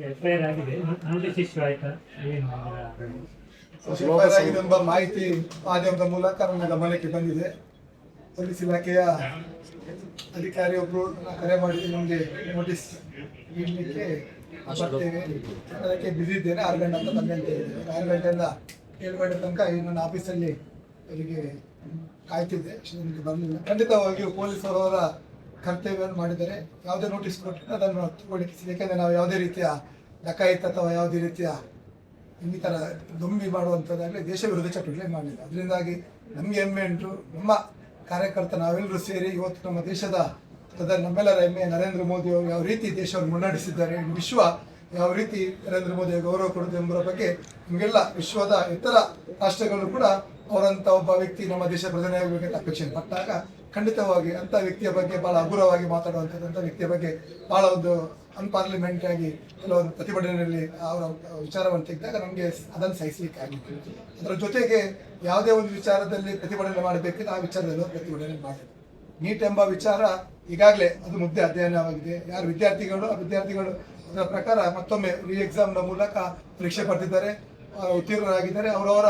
FIR ಆಗಿದೆ, notice issue ಆಯ್ತಾ? FIR ಆಗಿದೆ ಎಂಬ ಮಾಹಿತಿ ಮಾಧ್ಯಮದ ಮೂಲಕ ನನ್ನ ಗಮನಕ್ಕೆ ಬಂದಿದೆ. ಪೊಲೀಸ್ ಇಲಾಖೆಯ ಅಧಿಕಾರಿಯೊಬ್ಬರು ಕರೆ ಮಾಡಿ ನಮಗೆ ನೋಟಿಸ್ ನೀಡಲಿಕ್ಕೆ ಬರ್ತೇವೆ, ಅದಕ್ಕೆ ಬಿಸಿ ಇದ್ದೇನೆ. 6 ಗಂಟೆ ಅಂತ ಬಂದಂತೆ 6 ಗಂಟೆಯಿಂದ 7 ಗಂಟೆ ತನಕ ನನ್ನ ಆಫೀಸಲ್ಲಿ ಅವರಿಗೆ ಕಾಯ್ತಿದ್ದೆ. ನನಗೆ ಬರಲಿಲ್ಲ. ಖಂಡಿತವಾಗಿಯೂ ಪೊಲೀಸರು ಅವರ ಕರ್ತವ್ಯವನ್ನು ಮಾಡಿದರೆ ಯಾವುದೇ ನೋಟಿಸ್ ಕೊಟ್ಟರೆ ಅದನ್ನು ತಗೊಳ್ಳಿಕ್ಕೆ, ಯಾಕೆಂದರೆ ನಾವು ಯಾವುದೇ ರೀತಿಯ ಡಕಾಯಿತ ಅಥವಾ ಯಾವುದೇ ರೀತಿಯ ಇನ್ನಿತರ ದೊಂಬಿ ಮಾಡುವಂಥದ್ದಾಗಲಿ ದೇಶ ವಿರೋಧಿ ಚಟುವಟಿಕೆ ಮಾಡಲಿಲ್ಲ. ಅದರಿಂದಾಗಿ ನಮಗೆ ಹೆಮ್ಮೆ ಉಂಟು. ನಮ್ಮ ಕಾರ್ಯಕರ್ತ ನಾವೆಲ್ಲರೂ ಸೇರಿ ಇವತ್ತು ನಮ್ಮ ದೇಶದ ನಮ್ಮೆಲ್ಲರ ಹೆಮ್ಮೆ ನರೇಂದ್ರ ಮೋದಿ ಅವರು ಯಾವ ರೀತಿ ದೇಶವನ್ನು ಮುನ್ನಡೆಸಿದ್ದಾರೆ, ವಿಶ್ವ ಯಾವ ರೀತಿ ನರೇಂದ್ರ ಮೋದಿ ಗೌರವ ಕೊಡುವುದು ಎಂಬುದರ ಬಗ್ಗೆ ನಮಗೆಲ್ಲ ವಿಶ್ವದ ಇತರ ರಾಷ್ಟ್ರಗಳು ಕೂಡ ಅವರಂಥ ಒಬ್ಬ ವ್ಯಕ್ತಿ ನಮ್ಮ ದೇಶ ಪ್ರಧಾನಿಯಾಗಬೇಕಂತ ಅಪೇಕ್ಷೆ ಪಟ್ಟಾಗ ಖಂಡಿತವಾಗಿ ಅಂಥ ವ್ಯಕ್ತಿಯ ಬಗ್ಗೆ ಭಾಳ ಹಗುರವಾಗಿ ಮಾತಾಡುವಂಥದ್ದಂಥ ವ್ಯಕ್ತಿಯ ಬಗ್ಗೆ ಭಾಳ ಒಂದು ಅನ್ಪಾರ್ಲಿಮೆಂಟ್ ಆಗಿ ಕೆಲವೊಂದು ಪ್ರತಿಭಟನೆಯಲ್ಲಿ ಅವರ ವಿಚಾರವನ್ನು ತೆಗೆದಾಗ ನಮಗೆ ಅದನ್ನು ಸಹಿಸಲಿಕ್ಕೆ ಆಗಿತ್ತು. ಅದರ ಜೊತೆಗೆ ಯಾವುದೇ ಒಂದು ವಿಚಾರದಲ್ಲಿ ಪ್ರತಿಭಟನೆ ಮಾಡಬೇಕಿದ್ರೆ ಆ ವಿಚಾರದಲ್ಲಿ ಪ್ರತಿಭಟನೆ ಮಾಡಬೇಕು. ನೀಟ್ ಎಂಬ ವಿಚಾರ ಈಗಾಗಲೇ ಅದು ಮುದ್ದೆ ಅಧ್ಯಯನವಾಗಿದೆ. ಯಾರು ವಿದ್ಯಾರ್ಥಿಗಳು ಅದರ ಪ್ರಕಾರ ಮತ್ತೊಮ್ಮೆ ಎಕ್ಸಾಮ್ನ ಮೂಲಕ ಪರೀಕ್ಷೆ ಬರೆದಿದ್ದಾರೆ, ಉತ್ತೀರ್ಣರಾಗಿದ್ದಾರೆ. ಅವರವರ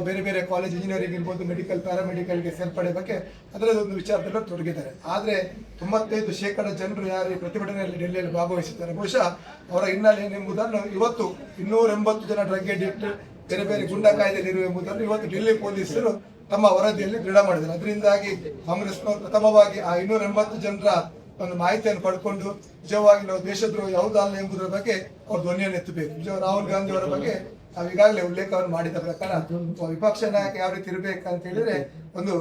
ಬೇರೆ ಬೇರೆ ಕಾಲೇಜ್ ಇಂಜಿನಿಯರಿಂಗ್ ಇರ್ಬೋದು, ಮೆಡಿಕಲ್, ಪ್ಯಾರಾಮೆಡಿಕಲ್ಗೆ ಸೇರ್ಪಡೆ ಬಗ್ಗೆ ಅದರದೊಂದು ವಿಚಾರದಲ್ಲಿ ತೊಡಗಿದ್ದಾರೆ. ಆದರೆ 95% ಜನರು ಯಾರು ಈ ಪ್ರತಿಭಟನೆಯಲ್ಲಿ ಡೆಲ್ಲಿಯಲ್ಲಿ ಭಾಗವಹಿಸಿದ್ದಾರೆ, ಬಹುಶಃ ಅವರ ಹಿನ್ನೆಲೆ ಏನೆಂಬುದನ್ನು ಇವತ್ತು 280 ಜನ ಡ್ರಗ್ ಅಡಿಕ್ಟ್ ಬೇರೆ ಬೇರೆ ಗುಂಡಾ ಕಾಯ್ದೆಯಲ್ಲಿರುವ ಎಂಬುದನ್ನು ಇವತ್ತು ಡೆಲ್ಲಿ ಪೊಲೀಸರು ತಮ್ಮ ವರದಿಯಲ್ಲಿ ದೃಢ ಮಾಡಿದ್ದಾರೆ. ಅದರಿಂದಾಗಿ ಕಾಂಗ್ರೆಸ್ನವರು ಪ್ರಥಮವಾಗಿ ಆ 280 ಜನರ ಒಂದು ಮಾಹಿತಿಯನ್ನು ಪಡ್ಕೊಂಡು ನಿಜವಾಗಿ ನಾವು ದೇಶದ್ರೋಹ ಯಾವುದಲ್ಲ ಎಂಬುದರ ಬಗ್ಗೆ ಅವ್ರ ಧ್ವನಿಯನ್ನು ಎತ್ತಬೇಕು. ರಾಹುಲ್ ಗಾಂಧಿ ಅವರ ಬಗ್ಗೆ ನಾವು ಈಗಾಗಲೇ ಉಲ್ಲೇಖವನ್ನು ಮಾಡಿದ ಪ್ರಕಾರ ವಿಪಕ್ಷ ನಾಯಕ ಯಾವ ರೀತಿ ಇರಬೇಕಂತ ಹೇಳಿದ್ರೆ ಒಂದು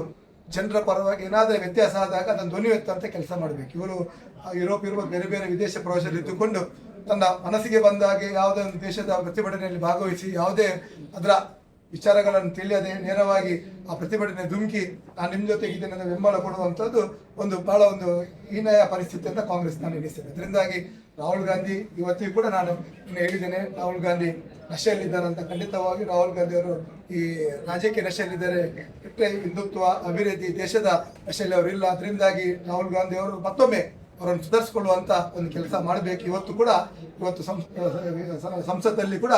ಜನರ ಪರವಾಗಿ ಏನಾದರೂ ವ್ಯತ್ಯಾಸ ಆದಾಗ ಅದನ್ನು ಧ್ವನಿ ಎತ್ತುವಂತ ಕೆಲಸ ಮಾಡಬೇಕು. ಇವರು ಯುರೋಪ್ ಇರ್ಬೋದು, ಬೇರೆ ಬೇರೆ ವಿದೇಶ ಪ್ರವಾಸದಲ್ಲಿ ಇದ್ದುಕೊಂಡು ತನ್ನ ಮನಸ್ಸಿಗೆ ಬಂದಾಗೆ ಯಾವುದೇ ಒಂದು ದೇಶದ ಪ್ರತಿಭಟನೆಯಲ್ಲಿ ಭಾಗವಹಿಸಿ ಯಾವುದೇ ಅದರ ವಿಚಾರಗಳನ್ನು ತಿಳಿಯದೆ ನೇರವಾಗಿ ಆ ಪ್ರತಿಭಟನೆ ಧುಮುಕಿ ನಾನು ನಿಮ್ಮ ಜೊತೆಗೆ ಇದನ್ನು ಬೆಂಬಲ ಕೊಡುವಂಥದ್ದು ಒಂದು ಬಹಳ ಒಂದು ಹೀನಾಯ ಪರಿಸ್ಥಿತಿ ಅಂತ ಕಾಂಗ್ರೆಸ್ ನಾನು ಎಣಿಸ್ತೇನೆ. ಅದರಿಂದಾಗಿ ರಾಹುಲ್ ಗಾಂಧಿ ಇವತ್ತಿಗೂ ಕೂಡ ನಾನು ಹೇಳಿದ್ದೇನೆ, ರಾಹುಲ್ ಗಾಂಧಿ ನಶೆಯಲ್ಲಿದ್ದಾರೆ ಅಂತ. ಖಂಡಿತವಾಗಿ ರಾಹುಲ್ ಗಾಂಧಿ ಅವರು ಈ ರಾಜಕೀಯ ನಶೆಯಲ್ಲಿದ್ದಾರೆ, ಬಿಟ್ಟರೆ ಹಿಂದುತ್ವ ಅಭಿವೃದ್ಧಿ ದೇಶದ ನಶೆಯಲ್ಲಿ ಅವರಿಲ್ಲ. ಅದರಿಂದಾಗಿ ರಾಹುಲ್ ಗಾಂಧಿ ಅವರು ಮತ್ತೊಮ್ಮೆ ಅವರನ್ನು ಸುಧಾರಿಸಿಕೊಳ್ಳುವಂತ ಒಂದು ಕೆಲಸ ಮಾಡಬೇಕು. ಇವತ್ತು ಸಂಸತ್ತಲ್ಲಿ ಕೂಡ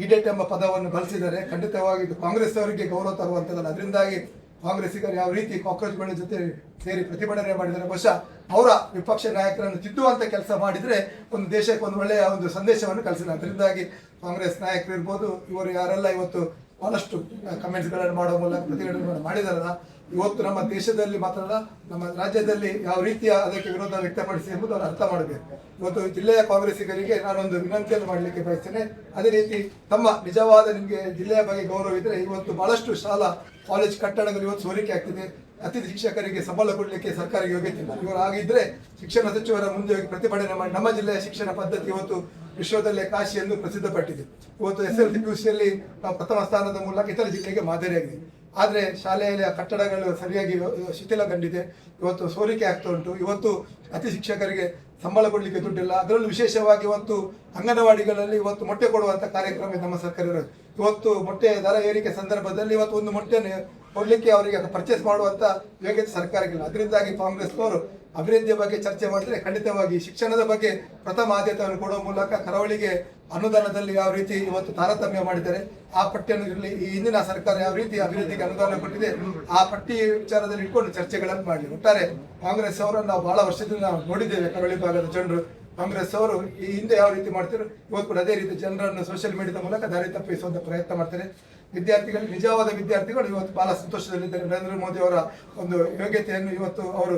ಇಡೇಟ್ ಎಂಬ ಪದವನ್ನು ಬಳಸಿದ್ದಾರೆ. ಖಂಡಿತವಾಗಿ ಇದು ಕಾಂಗ್ರೆಸ್ ಅವರಿಗೆ ಗೌರವ ತರುವಂಥದ್ದಲ್ಲ. ಅದರಿಂದಾಗಿ ಕಾಂಗ್ರೆಸ್ಸಿಗರು ಯಾವ ರೀತಿ ಕಾಕ್ರೋಚ್ಗಳ ಜೊತೆ ಸೇರಿ ಪ್ರತಿಭಟನೆ ಮಾಡಿದರೆ ಬಹುಶಃ ಅವರ ವಿಪಕ್ಷ ನಾಯಕರನ್ನು ತಿದ್ದುವಂತ ಕೆಲಸ ಮಾಡಿದರೆ ಒಂದು ದೇಶಕ್ಕೆ ಒಂದು ಒಳ್ಳೆಯ ಒಂದು ಸಂದೇಶವನ್ನು ಕಳಿಸಿಲ್ಲ. ಅದರಿಂದಾಗಿ ಕಾಂಗ್ರೆಸ್ ನಾಯಕರು ಇರ್ಬೋದು, ಇವರು ಯಾರೆಲ್ಲ ಇವತ್ತು ಬಹಳಷ್ಟು ಕಮೆಂಟ್ಸ್ಗಳನ್ನು ಮಾಡುವ ಮೂಲಕ ಪ್ರತಿಭಟನೆ ಮಾಡಿದಾರಲ್ಲ, ಇವತ್ತು ನಮ್ಮ ದೇಶದಲ್ಲಿ ಮಾತ್ರ ನಮ್ಮ ರಾಜ್ಯದಲ್ಲಿ ಯಾವ ರೀತಿಯ ಅದಕ್ಕೆ ವಿರೋಧ ವ್ಯಕ್ತಪಡಿಸಿ ಎಂಬುದು ಅವರು ಅರ್ಥ ಮಾಡಬೇಕು. ಇವತ್ತು ಜಿಲ್ಲೆಯ ಕಾಂಗ್ರೆಸ್ಸಿಗರಿಗೆ ನಾನೊಂದು ವಿನಂತಿಯನ್ನು ಮಾಡಲಿಕ್ಕೆ ಬಯಸ್ತೇನೆ. ಅದೇ ರೀತಿ ತಮ್ಮ ನಿಜವಾದ ನಿಮಗೆ ಜಿಲ್ಲೆಯ ಬಗ್ಗೆ ಗೌರವ ಇದ್ದರೆ ಇವತ್ತು ಬಹಳಷ್ಟು ಶಾಲಾ ಕಾಲೇಜ್ ಕಟ್ಟಡಗಳು ಇವತ್ತು ಸೋರಿಕೆ ಆಗ್ತಿದೆ. ಅತಿಥಿ ಶಿಕ್ಷಕರಿಗೆ ಸಂಬಳ ಕೊಡಲಿಕ್ಕೆ ಸರ್ಕಾರ ಯೋಗ್ಯತೆ ಇಲ್ಲ. ಇವರು ಆಗಿದ್ರೆ ಶಿಕ್ಷಣ ಸಚಿವರ ಮುಂದೆ ಹೋಗಿ ಪ್ರತಿಭಟನೆ ಮಾಡಿ ನಮ್ಮ ಜಿಲ್ಲೆಯ ಶಿಕ್ಷಣ ಪದ್ಧತಿ ಇವತ್ತು ವಿಶ್ವದಲ್ಲೇ ಕಾಶಿ ಎಂದು ಪ್ರಸಿದ್ಧಪಟ್ಟಿದೆ. ಇವತ್ತು SLC PUCಯಲ್ಲಿ ನಾವು ಪ್ರಥಮ ಸ್ಥಾನದ ಮೂಲಕ ಇತರ ಜಿಲ್ಲೆಗೆ ಮಾದರಿಯಾಗಿದೆ. ಆದರೆ ಶಾಲೆಯಲ್ಲಿ ಕಟ್ಟಡಗಳು ಸರಿಯಾಗಿ ಶಿಥಿಲಗೊಂಡಿದೆ, ಇವತ್ತು ಸೋರಿಕೆ ಆಗ್ತಾ ಉಂಟು. ಇವತ್ತು ಅತಿ ಶಿಕ್ಷಕರಿಗೆ ಸಂಬಳ ಕೊಡಲಿಕ್ಕೆ ದುಡ್ಡಿಲ್ಲ. ಅದರಲ್ಲೂ ವಿಶೇಷವಾಗಿ ಇವತ್ತು ಅಂಗನವಾಡಿಗಳಲ್ಲಿ ಇವತ್ತು ಮೊಟ್ಟೆ ಕೊಡುವಂಥ ಕಾರ್ಯಕ್ರಮ ನಮ್ಮ ಸರ್ಕಾರ ಇರೋದು. ಇವತ್ತು ಮೊಟ್ಟೆ ದರ ಏರಿಕೆ ಸಂದರ್ಭದಲ್ಲಿ ಇವತ್ತು ಒಂದು ಮೊಟ್ಟೆಯನ್ನು ಕೊಡಲಿಕ್ಕೆ ಅವರಿಗೆ ಪರ್ಚೇಸ್ ಮಾಡುವಂಥ ಯೋಗ್ಯತೆ ಸರ್ಕಾರಕ್ಕಿಲ್ಲ. ಅದರಿಂದಾಗಿ ಕಾಂಗ್ರೆಸ್ನವರು ಅಭಿವೃದ್ಧಿಯ ಬಗ್ಗೆ ಚರ್ಚೆ ಮಾಡಿದರೆ ಖಂಡಿತವಾಗಿ ಶಿಕ್ಷಣದ ಬಗ್ಗೆ ಪ್ರಥಮ ಆದ್ಯತೆಯನ್ನು ಕೊಡುವ ಮೂಲಕ ಕರಾವಳಿಗೆ ಅನುದಾನದಲ್ಲಿ ಯಾವ ರೀತಿ ಇವತ್ತು ತಾರತಮ್ಯ ಮಾಡಿದ್ದಾರೆ ಆ ಪಟ್ಟಿಯನ್ನು ಇರಲಿ, ಈ ಹಿಂದಿನ ಸರ್ಕಾರ ಯಾವ ರೀತಿ ಅಭಿವೃದ್ಧಿಗೆ ಅನುದಾನ ಕೊಟ್ಟಿದೆ ಆ ಪಟ್ಟಿ ವಿಚಾರದಲ್ಲಿ ಇಟ್ಕೊಂಡು ಚರ್ಚೆಗಳನ್ನು ಮಾಡಲಿ. ಒಟ್ಟಾರೆ ಕಾಂಗ್ರೆಸ್ ಅವರನ್ನು ನಾವು ಬಹಳ ವರ್ಷದಿಂದ ನಾವು ನೋಡಿದ್ದೇವೆ. ಕರಾವಳಿ ಭಾಗದ ಜನರು ಕಾಂಗ್ರೆಸ್ ಅವರು ಈ ಹಿಂದೆ ಯಾವ ರೀತಿ ಮಾಡ್ತಾರೆ ಇವತ್ತು ಕೂಡ ಅದೇ ರೀತಿ ಜನರನ್ನು ಸೋಷಿಯಲ್ ಮೀಡಿಯಾದ ಮೂಲಕ ದಾರಿ ತಪ್ಪಿಸುವಂತ ಪ್ರಯತ್ನ ಮಾಡ್ತಾರೆ. ವಿದ್ಯಾರ್ಥಿಗಳು, ನಿಜವಾದ ವಿದ್ಯಾರ್ಥಿಗಳು ಇವತ್ತು ಬಹಳ ಸಂತೋಷದಲ್ಲಿದ್ದಾರೆ. ನರೇಂದ್ರ ಮೋದಿ ಅವರ ಒಂದು ಯೋಗ್ಯತೆಯನ್ನು ಇವತ್ತು ಅವರು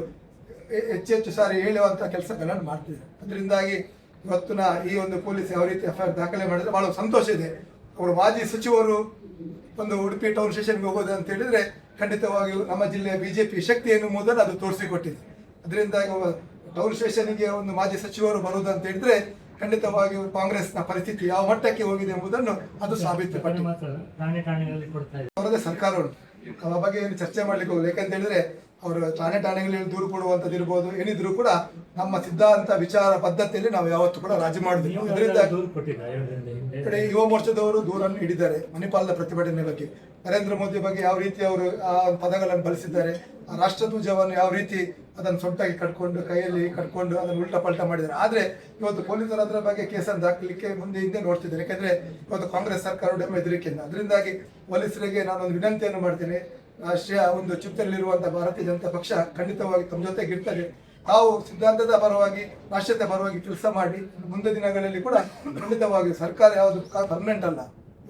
ಹೆಚ್ಚು ಸಾರಿ ಹೇಳುವಂತ ಕೆಲಸಗಳನ್ನು ಮಾಡ್ತಿದ್ದಾರೆ. ಅದರಿಂದಾಗಿ ಇವತ್ತಿನ ಈ ಒಂದು ಪೊಲೀಸ್ ಯಾವ ರೀತಿ FIR ದಾಖಲೆ ಮಾಡಿದ್ರೆ ಬಹಳ ಸಂತೋಷ ಇದೆ. ಅವರು ಮಾಜಿ ಸಚಿವರು ಒಂದು ಉಡುಪಿ ಟೌನ್ ಸ್ಟೇಷನ್ಗೆ ಹೋಗೋದು ಅಂತ ಹೇಳಿದ್ರೆ ಖಂಡಿತವಾಗಿಯೂ ನಮ್ಮ ಜಿಲ್ಲೆಯ BJP ಶಕ್ತಿ ಎನ್ನುವುದನ್ನು ಅದು ತೋರಿಸಿಕೊಟ್ಟಿದೆ. ಅದರಿಂದಾಗಿ ಟೌನ್ ಸ್ಟೇಷನ್ಗೆ ಒಂದು ಮಾಜಿ ಸಚಿವರು ಬರುವುದು ಅಂತ ಹೇಳಿದ್ರೆ ಖಂಡಿತವಾಗಿಯೂ ಕಾಂಗ್ರೆಸ್ನ ಪರಿಸ್ಥಿತಿ ಯಾವ ಮಟ್ಟಕ್ಕೆ ಹೋಗಿದೆ ಎಂಬುದನ್ನು ಅದು ಸಾಬೀತುಪಟ್ಟಿದೆ. ಮಾತ್ರ ಠಾಣೆಗಳಲ್ಲಿ ಕೊಡ್ತಾ ಇದೆ. ಅವರದೇ ಸರ್ಕಾರ ಉಂಟು, ಅವರ ಬಗ್ಗೆ ಏನು ಚರ್ಚೆ ಮಾಡ್ಲಿಕ್ಕೆ ಹೋಗಲ್ಲ. ಯಾಕಂತ ಹೇಳಿದ್ರೆ ಅವರು ಠಾಣೆಗಳಲ್ಲಿ ದೂರು ಕೊಡುವಂಥದ್ದು ಇರ್ಬೋದು, ಏನಿದ್ರು ಕೂಡ ನಮ್ಮ ಸಿದ್ಧಾಂತ ವಿಚಾರ ಪದ್ಧತಿಯಲ್ಲಿ ನಾವು ಯಾವತ್ತೂ ಕೂಡ ರಾಜಿ ಮಾಡುದಿಲ್ಲ. ನೀವು ಇದರಿಂದ ದೂರು ಕೊಟ್ಟಿಲ್ಲ 2 ದಿನದ ಹಿಂದೆ. ಕಡೆ ಯುವ ಮೋರ್ಚಾದವರು ದೂರನ್ನು ಹಿಡಿದ್ದಾರೆ ಮಣಿಪಾಲದ ಪ್ರತಿಭಟನೆ ಬಗ್ಗೆ. ನರೇಂದ್ರ ಮೋದಿ ಬಗ್ಗೆ ಯಾವ ರೀತಿ ಅವರು ಆ ಪದಗಳನ್ನು ಬಳಸಿದ್ದಾರೆ, ಆ ರಾಷ್ಟ್ರಧ್ವಜವನ್ನು ಯಾವ ರೀತಿ ಅದನ್ನು ಸೊಂಟಾಗಿ ಕಟ್ಕೊಂಡು ಕೈಯಲ್ಲಿ ಕಟ್ಕೊಂಡು ಅದನ್ನು ಉಲ್ಟಾ ಪಲ್ಟಾ ಮಾಡಿದ್ದಾರೆ. ಆದರೆ ಇವತ್ತು ಪೊಲೀಸರು ಅದರ ಬಗ್ಗೆ ಕೇಸನ್ನು ದಾಖಲಿಕ್ಕೆ ಮುಂದೆ ಹಿಂದೆ ನೋಡ್ತಿದ್ದಾರೆ. ಯಾಕಂದ್ರೆ ಇವತ್ತು ಕಾಂಗ್ರೆಸ್ ಸರ್ಕಾರದ ಹೆದರಿಕೆಯಿಂದ. ಅದರಿಂದಾಗಿ ಪೊಲೀಸರಿಗೆ ನಾನೊಂದು ವಿನಂತಿಯನ್ನು ಮಾಡ್ತೇನೆ. ರಾಷ್ಟ್ರೀಯ ಒಂದು ಚಿತ್ರದಲ್ಲಿರುವಂತಹ ಭಾರತೀಯ ಜನತಾ ಪಕ್ಷ ಖಂಡಿತವಾಗಿ ತಮ್ಮ ಜೊತೆಗೆ ಇರ್ತದೆ. ನಾವು ಸಿದ್ಧಾಂತದ ಪರವಾಗಿ ರಾಷ್ಟ್ರೀಯತೆ ಪರವಾಗಿ ಕೆಲಸ ಮಾಡಿ ಮುಂದೆ ದಿನಗಳಲ್ಲಿ ಕೂಡ ಖಂಡಿತವಾಗಿ ಸರ್ಕಾರ ಯಾವುದು ಪರ್ಮನೆಂಟ್ ಅಲ್ಲ,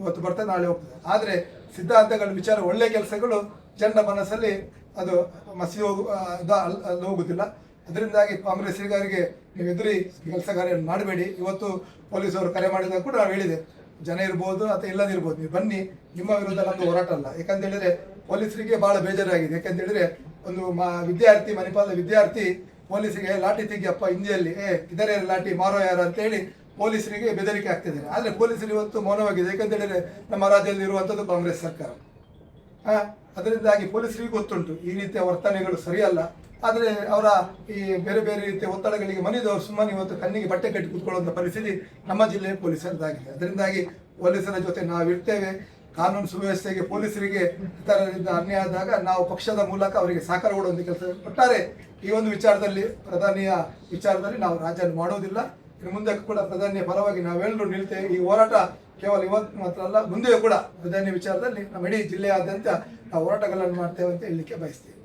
ಇವತ್ತು ಬರ್ತದೆ ನಾಳೆ ಹೋಗ್ತದೆ. ಆದರೆ ಸಿದ್ಧಾಂತಗಳ ವಿಚಾರ ಒಳ್ಳೆ ಕೆಲಸಗಳು ಜನರ ಮನಸ್ಸಲ್ಲಿ ಅದು ಮಸಿ ಹೋಗುದಿಲ್ಲ. ಅದರಿಂದಾಗಿ ಕಾಂಗ್ರೆಸ್ಸಿಗರಿಗೆ ನೀವು ಎದುರಿ ಕೆಲಸ ಕಾರ್ಯವನ್ನು ಮಾಡಬೇಡಿ. ಇವತ್ತು ಪೊಲೀಸರು ಕರೆ ಮಾಡಿದಾಗ ಕೂಡ ನಾವು ಹೇಳಿದೆ, ಜನ ಇರ್ಬೋದು ಅಥವಾ ಇಲ್ಲದಿರ್ಬೋದು, ನೀವು ಬನ್ನಿ, ನಿಮ್ಮ ವಿರುದ್ಧ ನಮ್ಮದು ಹೋರಾಟ ಅಲ್ಲ. ಯಾಕಂತ ಹೇಳಿದ್ರೆ ಪೊಲೀಸರಿಗೆ ಬಹಳ ಬೇಜಾರಾಗಿದೆ. ಯಾಕಂತ ಹೇಳಿದ್ರೆ ಒಂದು ವಿದ್ಯಾರ್ಥಿ, ಮಣಿಪಾಲದ ವಿದ್ಯಾರ್ಥಿ ಪೊಲೀಸರಿಗೆ ಲಾಠಿ ತೆಗಿಯಪ್ಪ ಹಿಂದಿಯಲ್ಲಿ ಇದರೇ ಲಾಠಿ ಮಾರೋ ಯಾರು ಅಂತ ಹೇಳಿ ಪೊಲೀಸರಿಗೆ ಬೆದರಿಕೆ ಆಗ್ತಿದ್ದಾರೆ. ಆದರೆ ಪೊಲೀಸರು ಇವತ್ತು ಮೌನವಾಗಿದೆ. ಯಾಕಂತ ಹೇಳಿದ್ರೆ ನಮ್ಮ ರಾಜ್ಯದಲ್ಲಿ ಇರುವಂಥದ್ದು ಕಾಂಗ್ರೆಸ್ ಸರ್ಕಾರ. ಅದರಿಂದಾಗಿ ಪೊಲೀಸರಿಗೆ ಗೊತ್ತುಂಟು ಈ ರೀತಿಯ ವರ್ತನೆಗಳು ಸರಿಯಲ್ಲ. ಆದರೆ ಅವರ ಈ ಬೇರೆ ಬೇರೆ ರೀತಿಯ ಒತ್ತಡಗಳಿಗೆ ಮನಿದವರು ಸುಮ್ಮನೆ ಇವತ್ತು ಕಣ್ಣಿಗೆ ಬಟ್ಟೆ ಕಟ್ಟಿ ಕೂತ್ಕೊಳ್ಳುವಂಥ ಪರಿಸ್ಥಿತಿ ನಮ್ಮ ಜಿಲ್ಲೆಯ ಪೊಲೀಸರದಾಗಿದೆ. ಅದರಿಂದಾಗಿ ಪೊಲೀಸರ ಜೊತೆ ನಾವಿರ್ತೇವೆ. ಕಾನೂನು ಸುವ್ಯವಸ್ಥೆಗೆ ಪೊಲೀಸರಿಗೆ ಇತರರಿಂದ ಅನ್ಯಾಯ ಆದಾಗ ನಾವು ಪಕ್ಷದ ಮೂಲಕ ಅವರಿಗೆ ಸಹಕಾರ ಕೊಡುವಂಥ ಕೆಲಸ. ಒಟ್ಟಾರೆ ಈ ಒಂದು ವಿಚಾರದಲ್ಲಿ, ಪ್ರಧಾನಿಯ ವಿಚಾರದಲ್ಲಿ ನಾವು ರಾಜನ್ನು ಮಾಡುವುದಿಲ್ಲ. ಇನ್ನು ಮುಂದಕ್ಕೆ ಕೂಡ ಪ್ರಧಾನಿಯ ಪರವಾಗಿ ನಾವೆಲ್ಲರೂ ನಿಲ್ತೇವೆ. ಈ ಹೋರಾಟ ಕೇವಲ ಇವತ್ತು ಮಾತ್ರ ಅಲ್ಲ, ಮುಂದೆಯೂ ಕೂಡ ಪ್ರಧಾನಿ ವಿಚಾರದಲ್ಲಿ ನಮ್ಮ ಇಡೀ ಜಿಲ್ಲೆಯಾದ್ಯಂತ ನಾವು ಹೋರಾಟಗಳನ್ನು ಮಾಡ್ತೇವೆ ಅಂತ ಹೇಳಲಿಕ್ಕೆ ಬಯಸ್ತೇವೆ.